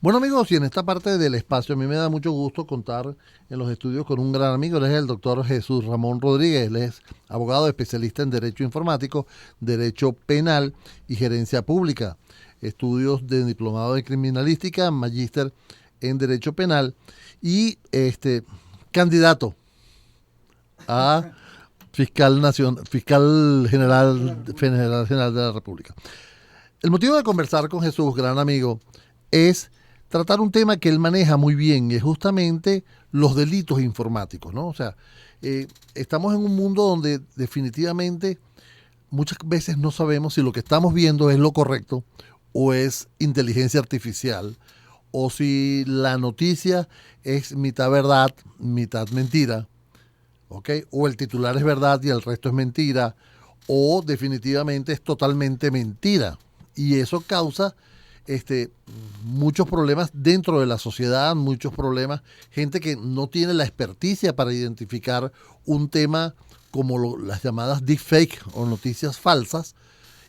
Bueno amigos, y en esta parte del espacio a mí me da mucho gusto contar en los estudios con un gran amigo. Él es el doctor Jesús Ramón Rodríguez. Él es abogado especialista en Derecho Informático, Derecho Penal y Gerencia Pública. Estudios de diplomado de Criminalística, magíster en Derecho Penal y candidato a fiscal general de la República. El motivo de conversar con Jesús, gran amigo, es tratar un tema que él maneja muy bien, y es justamente los delitos informáticos, ¿no? O sea, estamos en un mundo donde definitivamente muchas veces no sabemos si lo que estamos viendo es lo correcto o es inteligencia artificial, o si la noticia es mitad verdad, mitad mentira, ¿ok? O el titular es verdad y el resto es mentira, o definitivamente es totalmente mentira. Y eso causa muchos problemas dentro de la sociedad, muchos problemas, gente que no tiene la experticia para identificar un tema como las llamadas deepfake o noticias falsas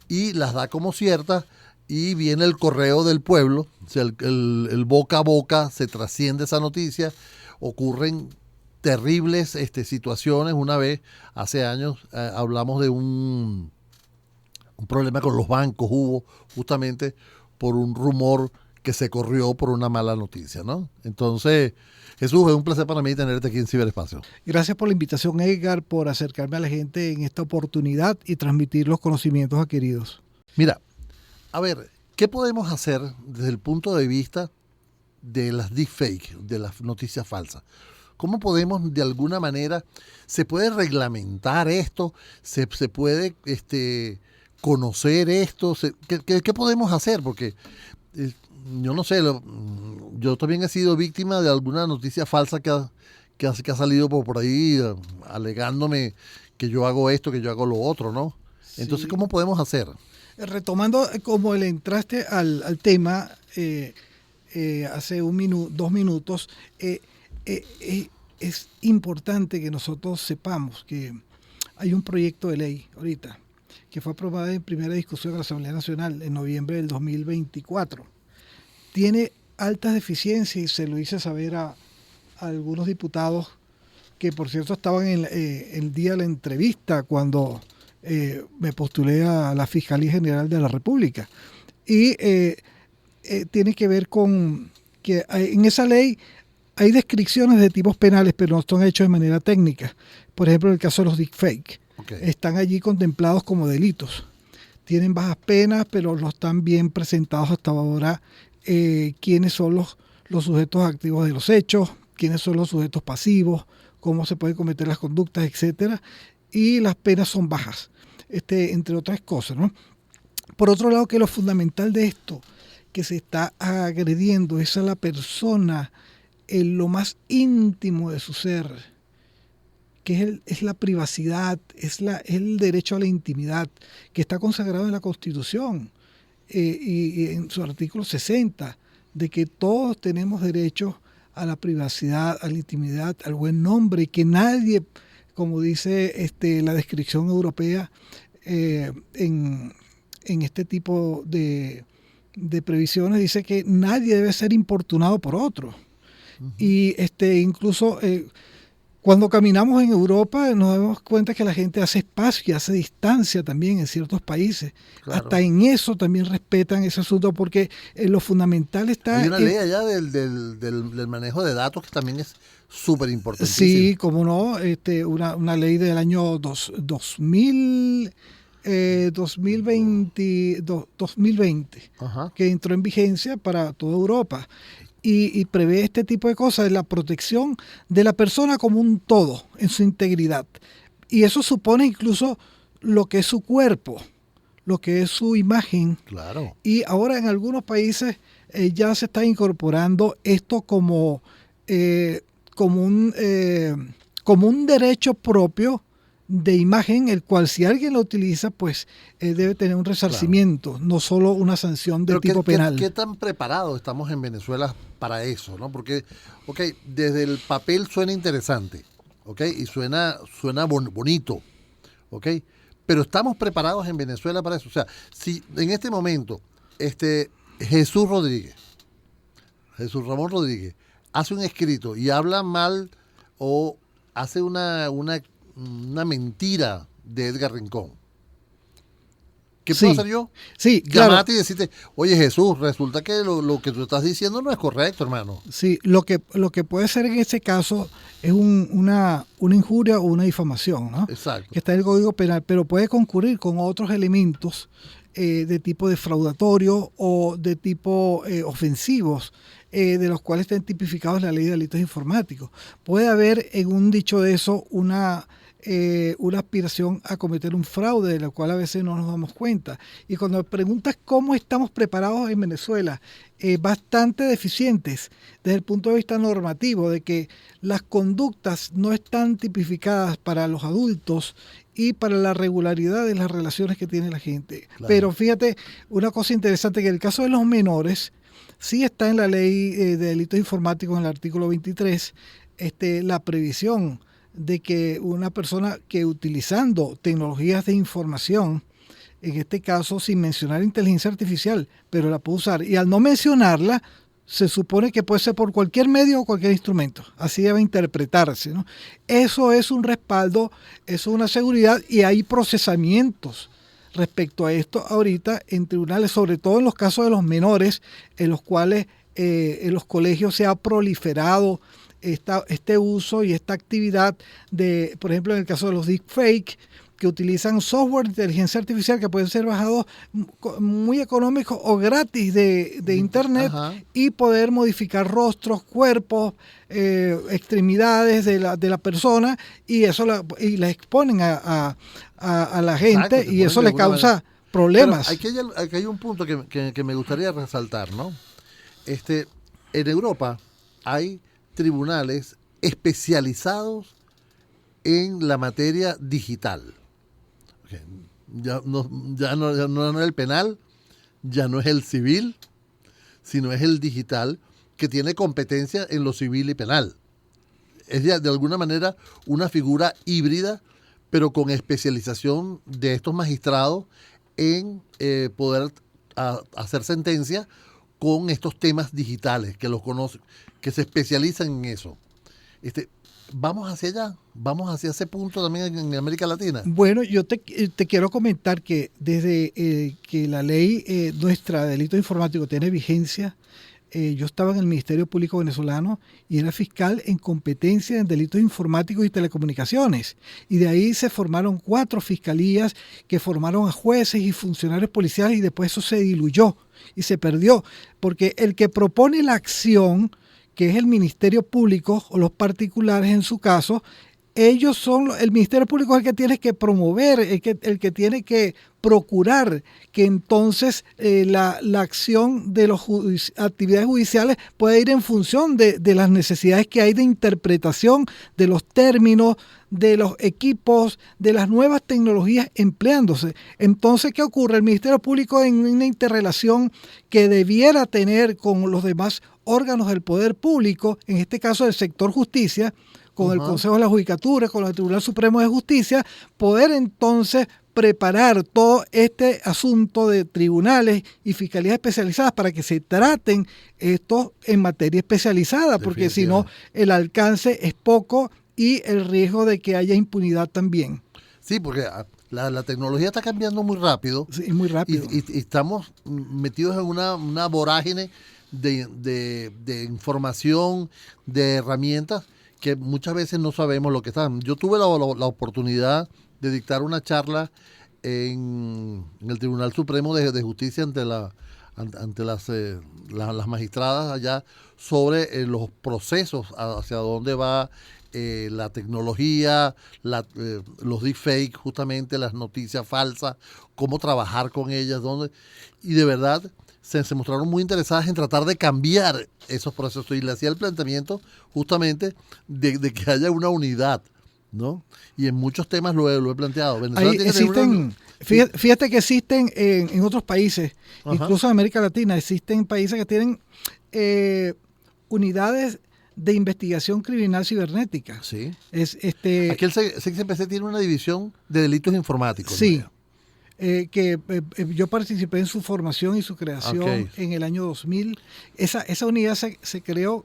y las da como ciertas, y viene el correo del pueblo, o sea, el boca a boca, se trasciende esa noticia, ocurren terribles situaciones. Una vez, hace años, hablamos de un problema con los bancos, hubo justamente por un rumor que se corrió por una mala noticia, ¿no? Entonces, Jesús, es un placer para mí tenerte aquí en Ciberespacio. Gracias por la invitación, Edgar, por acercarme a la gente en esta oportunidad y transmitir los conocimientos adquiridos. Mira, a ver, ¿qué podemos hacer desde el punto de vista de las deepfake, de las noticias falsas? ¿Cómo podemos, de alguna manera, se puede reglamentar esto? ¿Se puede conocer esto? ¿Qué podemos hacer? Porque yo no sé, yo también he sido víctima de alguna noticia falsa que ha salido por ahí alegándome que yo hago esto, que yo hago lo otro, ¿no? Sí. Entonces, ¿cómo podemos hacer? Retomando como le entraste al tema hace 2 minutos, es importante que nosotros sepamos que hay un proyecto de ley ahorita que fue aprobado en primera discusión en la Asamblea Nacional en noviembre del 2024. Tiene altas deficiencias y se lo hice saber a algunos diputados que, por cierto, estaban en el día de la entrevista cuando me postulé a la Fiscalía General de la República. Y tiene que ver con que en esa ley hay descripciones de tipos penales, pero no son hechos de manera técnica. Por ejemplo, en el caso de los deepfake, están allí contemplados como delitos. Tienen bajas penas, pero no están bien presentados hasta ahora quiénes son los sujetos activos de los hechos, quiénes son los sujetos pasivos, cómo se pueden cometer las conductas, etcétera. Y las penas son bajas, entre otras cosas, ¿no? Por otro lado, que lo fundamental de esto, que se está agrediendo es a la persona en lo más íntimo de su ser, que es la privacidad, es el derecho a la intimidad, que está consagrado en la Constitución y en su artículo 60, de que todos tenemos derecho a la privacidad, a la intimidad, al buen nombre, y que nadie, como dice la descripción europea en este tipo de previsiones, dice que nadie debe ser importunado por otro. Uh-huh. Y incluso cuando caminamos en Europa nos damos cuenta que la gente hace espacio y hace distancia también en ciertos países. Claro. Hasta en eso también respetan ese asunto, porque lo fundamental está... Hay una ley allá del manejo de datos que también es súper importante. Sí, como no, una ley del año 2020, uh-huh, que entró en vigencia para toda Europa. Y prevé este tipo de cosas, la protección de la persona como un todo, en su integridad. Y eso supone incluso lo que es su cuerpo, lo que es su imagen. Claro. Y ahora en algunos países ya se está incorporando esto como un derecho propio de imagen, el cual si alguien lo utiliza, pues debe tener un resarcimiento, claro, no solo una sanción de tipo penal. ¿Qué tan preparados estamos en Venezuela para eso, ¿no? Porque, desde el papel suena interesante, y suena bonito, pero ¿estamos preparados en Venezuela para eso? O sea, si en este momento Jesús Rodríguez Jesús Ramón Rodríguez, hace un escrito y habla mal o hace una mentira de Edgar Rincón, ¿qué puedo hacer yo? Sí, claro. Llamarte y decirte, oye Jesús, resulta que lo que tú estás diciendo no es correcto, hermano. Sí, lo que puede ser en ese caso es una injuria o una difamación, ¿no? Exacto. Que está en el Código Penal, pero puede concurrir con otros elementos de tipo defraudatorio o de tipo ofensivos, de los cuales están tipificados en la ley de delitos informáticos. Puede haber en un dicho de eso una aspiración a cometer un fraude, de la cual a veces no nos damos cuenta. Y cuando me preguntas cómo estamos preparados en Venezuela, bastante deficientes desde el punto de vista normativo, de que las conductas no están tipificadas para los adultos y para la regularidad de las relaciones que tiene la gente. Claro. Pero fíjate, una cosa interesante, que en el caso de los menores, sí está en la ley de delitos informáticos, en el artículo 23, la previsión de que una persona que utilizando tecnologías de información, en este caso sin mencionar inteligencia artificial, pero la puede usar, y al no mencionarla, se supone que puede ser por cualquier medio o cualquier instrumento. Así debe interpretarse, ¿no? Eso es un respaldo, eso es una seguridad, y hay procesamientos respecto a esto ahorita en tribunales, sobre todo en los casos de los menores, en los cuales en los colegios se ha proliferado este uso y esta actividad de, por ejemplo, en el caso de los deepfake, que utilizan software de inteligencia artificial que pueden ser bajados muy económicos o gratis de internet. Ajá. Y poder modificar rostros, cuerpos, extremidades de la persona, y eso y la exponen a la gente. Exacto, y eso le causa problemas. Pero aquí hay un punto que me gustaría resaltar, ¿no? En Europa hay tribunales especializados en la materia digital. Okay. Ya no es el penal, ya no es el civil, sino es el digital, que tiene competencia en lo civil y penal. Es de alguna manera una figura híbrida, pero con especialización de estos magistrados en poder hacer sentencia con estos temas digitales, que los conocen, que se especializan en eso. Vamos hacia allá, vamos hacia ese punto también en América Latina. Bueno, yo te quiero comentar que desde que la ley nuestra de delito informático tiene vigencia, yo estaba en el Ministerio Público Venezolano y era fiscal en competencia en delitos informáticos y telecomunicaciones. Y de ahí se formaron 4 fiscalías que formaron a jueces y funcionarios policiales, y después eso se diluyó y se perdió, porque el que propone la acción, que es el Ministerio Público o los particulares en su caso, ellos son, el Ministerio Público es el que tiene que promover, el que tiene que procurar que entonces la acción de las actividades judiciales pueda ir en función de las necesidades que hay de interpretación de los términos, de los equipos, de las nuevas tecnologías empleándose. Entonces, ¿qué ocurre? El Ministerio Público, en una interrelación que debiera tener con los demás órganos del poder público, en este caso del sector justicia, con el Consejo de la Judicatura, con el Tribunal Supremo de Justicia, poder entonces preparar todo este asunto de tribunales y fiscalías especializadas para que se traten esto en materia especializada, porque si no el alcance es poco y el riesgo de que haya impunidad también. Sí, porque la tecnología está cambiando muy rápido. Sí, muy rápido. Y estamos metidos en una vorágine de información, de herramientas que muchas veces no sabemos lo que están. Yo tuve la oportunidad de dictar una charla en el Tribunal Supremo de Justicia ante las magistradas allá sobre los procesos hacia dónde va la tecnología, los deepfakes, justamente las noticias falsas, cómo trabajar con ellas, y de verdad se mostraron muy interesadas en tratar de cambiar esos procesos, y le hacía el planteamiento justamente de que haya una unidad, ¿no? Y en muchos temas lo he planteado. Fíjate que existen en otros países, incluso en América Latina, existen países que tienen unidades de investigación criminal cibernética. Sí. Aquí el CXPC tiene una división de delitos informáticos. Sí. yo participé en su formación y su creación en el año 2000. Esa unidad se creó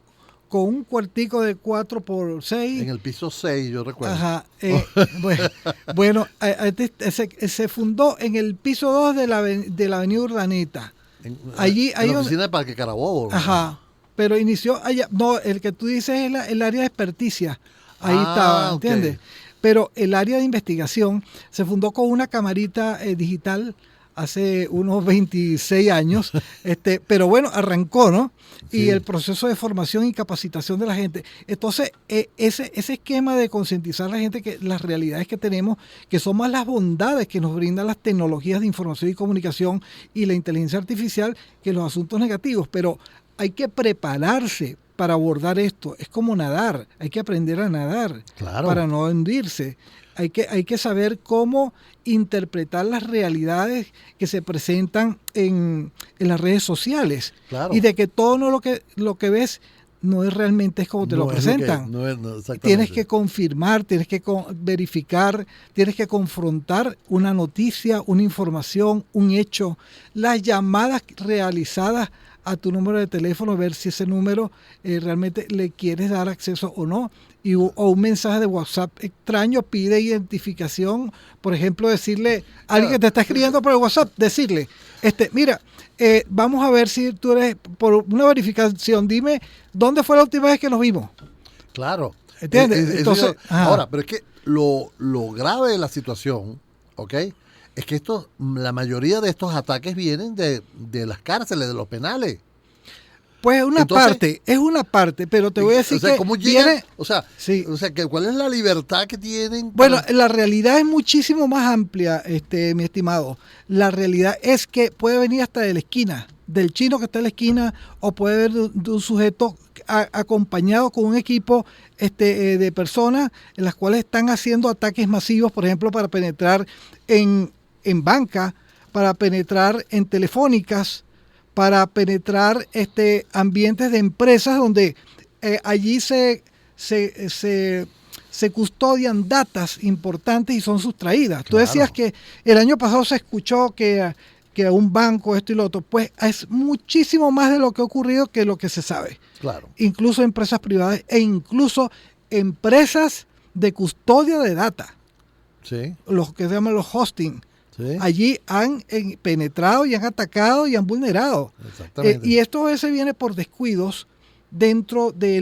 con un cuartico de 4x6. En el piso 6, yo recuerdo. Ajá. Bueno, se fundó en el piso 2 de la avenida Urdaneta. En la oficina de Parque Carabobo. Ajá. Pero inició allá. No, el que tú dices es el área de experticia. Ahí estaba, ¿entiendes? Okay. Pero el área de investigación se fundó con una camarita digital hace unos 26 años, pero bueno, arrancó, ¿no? Sí. Y el proceso de formación y capacitación de la gente. Entonces, ese esquema de concientizar a la gente que las realidades que tenemos, que son más las bondades que nos brindan las tecnologías de información y comunicación y la inteligencia artificial que los asuntos negativos, pero hay que prepararse para abordar esto. Es como nadar, hay que aprender a nadar para no hundirse. Hay que saber cómo interpretar las realidades que se presentan en las redes sociales. Claro. Y de que todo lo que ves no es realmente es como te lo presentan. Tienes que confirmar, tienes que verificar, tienes que confrontar una noticia, una información, un hecho. Las llamadas realizadas a tu número de teléfono, ver si ese número realmente le quieres dar acceso o no. O un mensaje de WhatsApp extraño pide identificación, por ejemplo, decirle a alguien que te está escribiendo por el WhatsApp, decirle, mira, vamos a ver si tú eres, por una verificación, dime, ¿dónde fue la última vez que nos vimos? Claro. ¿Entiendes? Entonces, ahora, pero es que lo grave de la situación, ¿ok?, es que la mayoría de estos ataques vienen de las cárceles, de los penales. Pues es una parte, pero te voy a decir ¿cómo viene? ¿Cuál es la libertad que tienen? Bueno, la realidad es muchísimo más amplia, mi estimado. La realidad es que puede venir hasta de la esquina, del chino que está en la esquina, o puede venir de un sujeto acompañado con un equipo de personas en las cuales están haciendo ataques masivos, por ejemplo, para penetrar en banca, para penetrar en telefónicas, para penetrar ambientes de empresas donde allí se custodian datas importantes y son sustraídas. Claro. Tú decías que el año pasado se escuchó que a un banco esto y lo otro, pues es muchísimo más de lo que ha ocurrido que lo que se sabe. Claro. Incluso empresas privadas e incluso empresas de custodia de data. Sí. Los que se llaman los hosting. Sí. Allí han penetrado y han atacado y han vulnerado. Exactamente. Y esto a veces viene por descuidos dentro de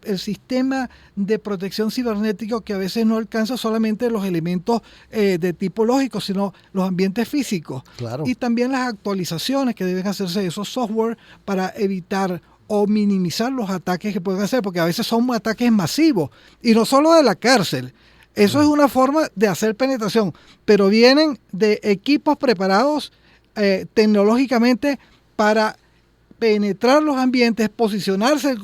el sistema de protección cibernético, que a veces no alcanza solamente los elementos de tipo lógico, sino los ambientes físicos. Claro. Y también las actualizaciones que deben hacerse de esos software para evitar o minimizar los ataques que pueden hacer, porque a veces son ataques masivos, y no solo de la cárcel. Eso es una forma de hacer penetración, pero vienen de equipos preparados tecnológicamente para penetrar los ambientes, posicionarse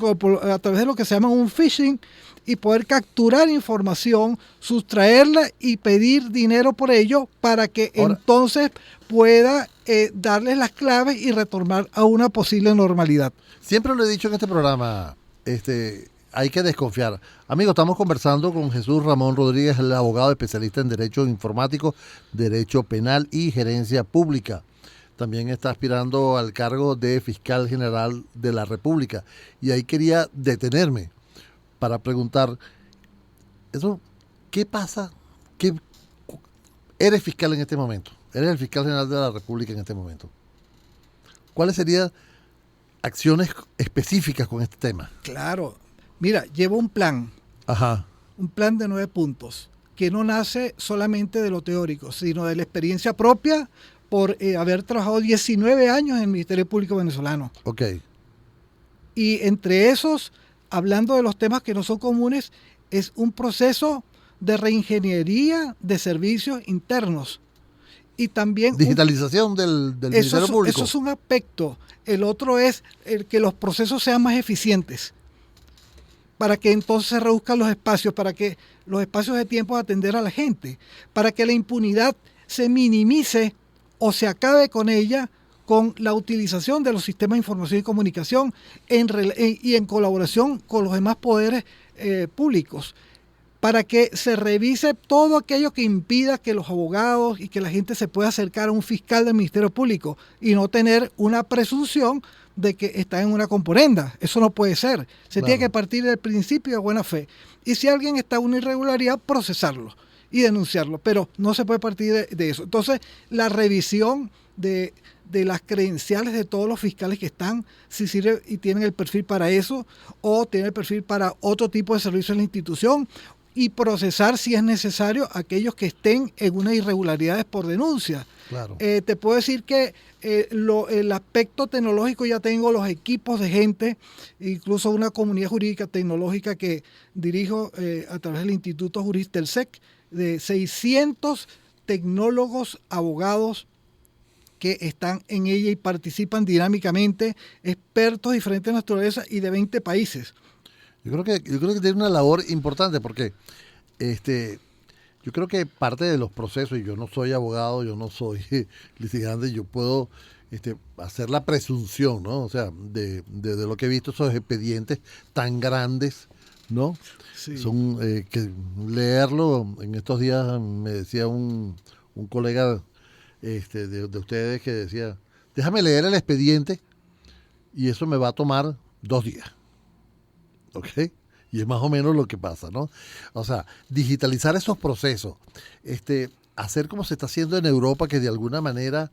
a través de lo que se llama un phishing y poder capturar información, sustraerla y pedir dinero por ello para que entonces pueda darles las claves y retornar a una posible normalidad. Siempre lo he dicho en este programa, hay que desconfiar. Amigos, estamos conversando con Jesús Ramón Rodríguez, el abogado especialista en Derecho Informático, Derecho Penal y Gerencia Pública. También está aspirando al cargo de Fiscal General de la República. Y ahí quería detenerme para preguntar, ¿qué pasa? ¿Eres fiscal en este momento? ¿Eres el Fiscal General de la República en este momento? ¿Cuáles serían acciones específicas con este tema? Claro. Mira, llevo un plan. Ajá. Un plan de 9 puntos, que no nace solamente de lo teórico, sino de la experiencia propia por haber trabajado 19 años en el Ministerio Público venezolano. Ok. Y entre esos, hablando de los temas que no son comunes, es un proceso de reingeniería de servicios internos. Y también digitalización del Ministerio Público. Eso es un aspecto. El otro es que los procesos sean más eficientes, para que entonces se reduzcan los espacios, para que los espacios de tiempo de atender a la gente, para que la impunidad se minimice o se acabe con ella con la utilización de los sistemas de información y comunicación y en colaboración con los demás poderes públicos. para que se revise todo aquello que impida que los abogados y que la gente se pueda acercar a un fiscal del Ministerio Público y no tener una presunción de que está en una componenda. Eso no puede ser. Se tiene que partir del principio de buena fe. Y si alguien está en una irregularidad, procesarlo y denunciarlo. Pero no se puede partir de eso. Entonces, la revisión de las credenciales de todos los fiscales que están, si sirve y tienen el perfil para eso, o tienen el perfil para otro tipo de servicio en la institución, y procesar, si es necesario, aquellos que estén en unas irregularidades por denuncia. Claro. Te puedo decir que el aspecto tecnológico, ya tengo los equipos de gente, incluso una comunidad jurídica tecnológica que dirijo a través del Instituto Juristelcec, de 600 tecnólogos, abogados que están en ella y participan dinámicamente, expertos de diferentes naturalezas y de 20 países. Yo creo que tiene una labor importante porque yo creo que parte de los procesos, y yo no soy abogado, yo no soy litigante, yo puedo hacer la presunción, ¿no? O sea, de lo que he visto, esos expedientes tan grandes, ¿no? Sí. Son que leerlo, en estos días me decía un colega de ustedes que decía, déjame leer el expediente y eso me va a tomar 2 días. ¿Ok? Y es más o menos lo que pasa, ¿no? O sea, digitalizar esos procesos, hacer como se está haciendo en Europa, que de alguna manera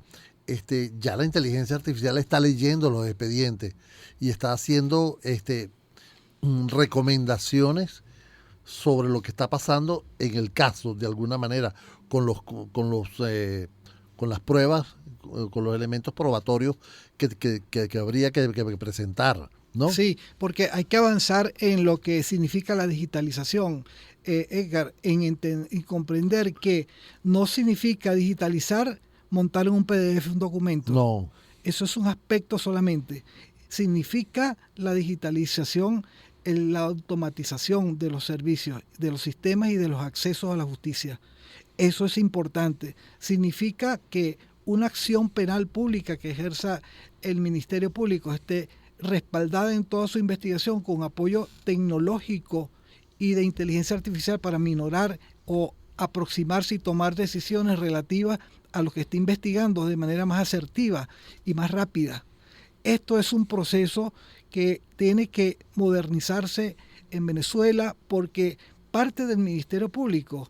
ya la inteligencia artificial está leyendo los expedientes y está haciendo recomendaciones sobre lo que está pasando en el caso, de alguna manera, con las pruebas, con los elementos probatorios que habría que presentar, ¿no? Sí, porque hay que avanzar en lo que significa la digitalización, Edgar, en comprender que no significa digitalizar, montar en un PDF un documento. No. Eso es un aspecto solamente. Significa la digitalización, la automatización de los servicios, de los sistemas y de los accesos a la justicia. Eso es importante. Significa que una acción penal pública que ejerza el Ministerio Público esté respaldada en toda su investigación con apoyo tecnológico y de inteligencia artificial para minorar o aproximarse y tomar decisiones relativas a lo que está investigando de manera más asertiva y más rápida. Esto es un proceso que tiene que modernizarse en Venezuela porque parte del Ministerio Público,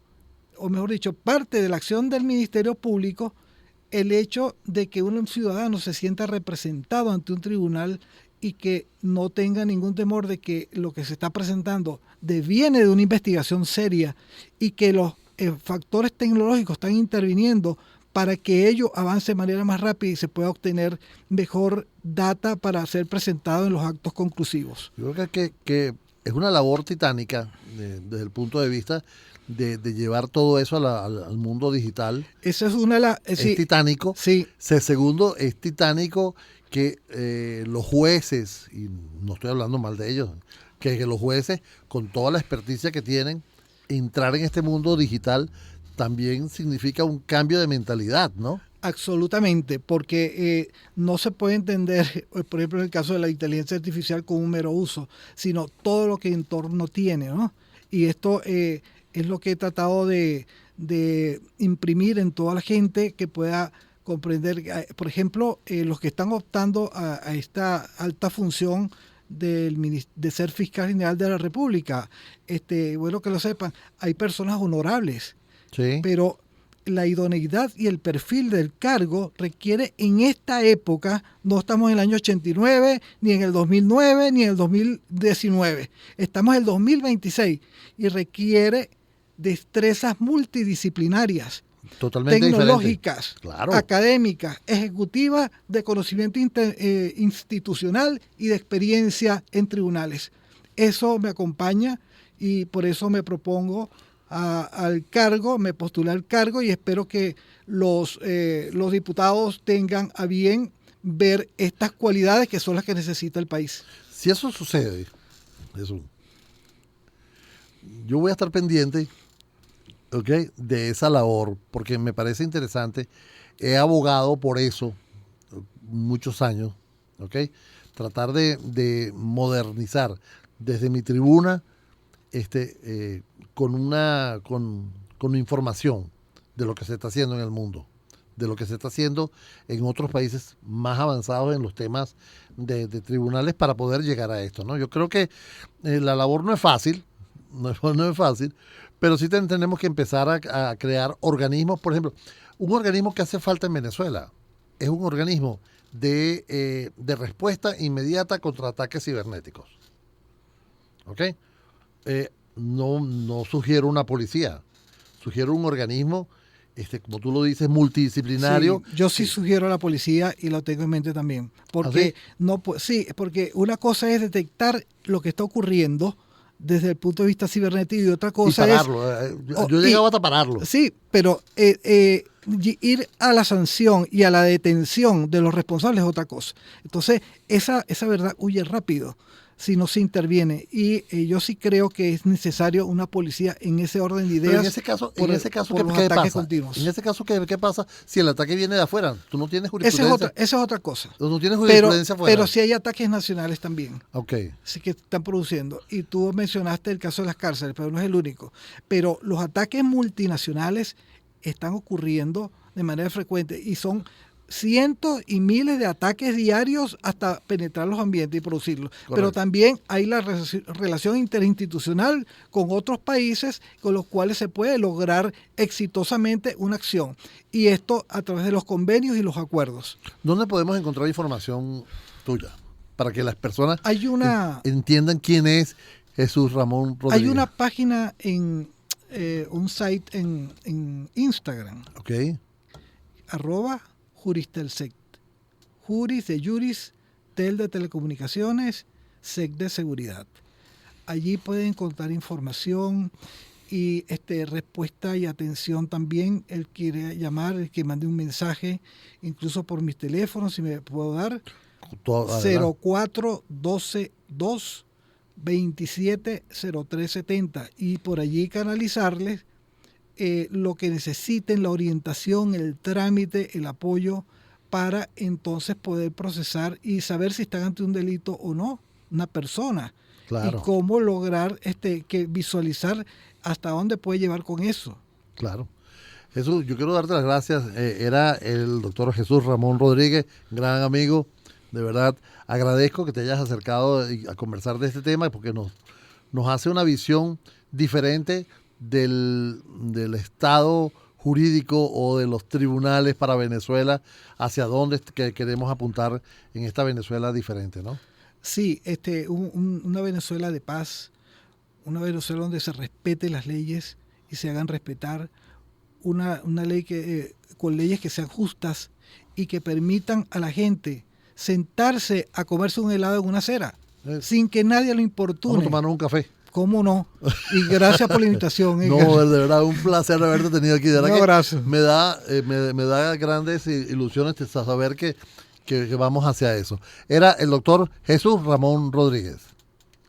o mejor dicho, parte de la acción del Ministerio Público, el hecho de que un ciudadano se sienta representado ante un tribunal y que no tenga ningún temor de que lo que se está presentando deviene de una investigación seria y que los factores tecnológicos están interviniendo para que ello avance de manera más rápida y se pueda obtener mejor data para ser presentado en los actos conclusivos. Yo creo que es una labor titánica desde el punto de vista de llevar todo eso al mundo digital. Esa es una de las... Es titánico. Sí. Segundo, es titánico que los jueces, y no estoy hablando mal de ellos, que los jueces, con toda la experticia que tienen, entrar en este mundo digital también significa un cambio de mentalidad, ¿no? Absolutamente, porque no se puede entender, por ejemplo, en el caso de la inteligencia artificial con un mero uso, sino todo lo que en torno tiene, ¿no? Y esto es lo que he tratado de imprimir en toda la gente que pueda comprender, por ejemplo, los que están optando a esta alta función de ser fiscal general de la República. Bueno, que lo sepan, hay personas honorables, sí, pero la idoneidad y el perfil del cargo requiere en esta época, no estamos en el año 89, ni en el 2009, ni en el 2019, estamos en el 2026 y requiere destrezas multidisciplinarias, totalmente tecnológicas, claro, académicas, ejecutivas, de conocimiento institucional y de experiencia en tribunales. Eso me acompaña y por eso me propongo al cargo, me postulé al cargo y espero que los diputados tengan a bien ver estas cualidades que son las que necesita el país. Si eso sucede, Jesús, yo voy a estar pendiente, ¿okay?, de esa labor, porque me parece interesante. He abogado por eso muchos años, ¿okay? Tratar de modernizar desde mi tribuna con información de lo que se está haciendo en el mundo, de lo que se está haciendo en otros países más avanzados en los temas de tribunales para poder llegar a esto, ¿no? Yo creo que la labor no es fácil, no es fácil, pero sí tenemos que empezar a crear organismos. Por ejemplo, un organismo que hace falta en Venezuela es un organismo de respuesta inmediata contra ataques cibernéticos. ¿Ok? No sugiero una policía, sugiero un organismo, como tú lo dices, multidisciplinario. Sí, yo sí sugiero a la policía y lo tengo en mente también. Porque porque una cosa es detectar lo que está ocurriendo desde el punto de vista cibernético y otra cosa yo he llegado hasta pararlo. Sí, pero ir a la sanción y a la detención de los responsables es otra cosa. Entonces, esa verdad huye rápido si no se interviene. Y yo sí creo que es necesario una policía en ese orden de ideas. Pero en ese caso, ¿qué pasa? Continuos. En ese caso, ¿qué pasa si el ataque viene de afuera? Tú no tienes jurisprudencia. Esa es otra cosa. Tú no tienes jurisprudencia afuera. Pero sí hay ataques nacionales también. Okay. Sí que están produciendo. Y tú mencionaste el caso de las cárceles, pero no es el único. Pero los ataques multinacionales están ocurriendo de manera frecuente y son cientos y miles de ataques diarios hasta penetrar los ambientes y producirlos. Correcto. Pero también hay la relación interinstitucional con otros países con los cuales se puede lograr exitosamente una acción. Y esto a través de los convenios y los acuerdos. ¿Dónde podemos encontrar información tuya? Para que las personas entiendan quién es Jesús Ramón Rodríguez. Hay una página en un site en Instagram. Ok. @JurisTelSec. Juris de Juris, Tel de Telecomunicaciones, Sec de Seguridad. Allí pueden encontrar información y respuesta y atención también. Él quiere llamar, el que mande un mensaje, incluso por mis teléfonos, si me puedo dar. 04-12-2 270370 y por allí canalizarles lo que necesiten, la orientación, el trámite, el apoyo para entonces poder procesar y saber si están ante un delito o no, una persona. Claro. Y cómo lograr que visualizar hasta dónde puede llevar con eso. Claro. Jesús, yo quiero darte las gracias. Era el doctor Jesús Ramón Rodríguez, gran amigo. De verdad, agradezco que te hayas acercado a conversar de este tema porque nos hace una visión diferente del estado jurídico o de los tribunales para Venezuela, hacia dónde queremos apuntar en esta Venezuela diferente, ¿no? Sí, una Venezuela de paz, una Venezuela donde se respeten las leyes y se hagan respetar, una ley con leyes que sean justas y que permitan a la gente sentarse a comerse un helado en una acera, sin que nadie lo importune. Vamos a tomarnos un café. ¿Cómo no? Y gracias por la invitación. No, de verdad, un placer haberte tenido aquí. De verdad, un abrazo. Me da grandes ilusiones saber que vamos hacia eso. Era el doctor Jesús Ramón Rodríguez.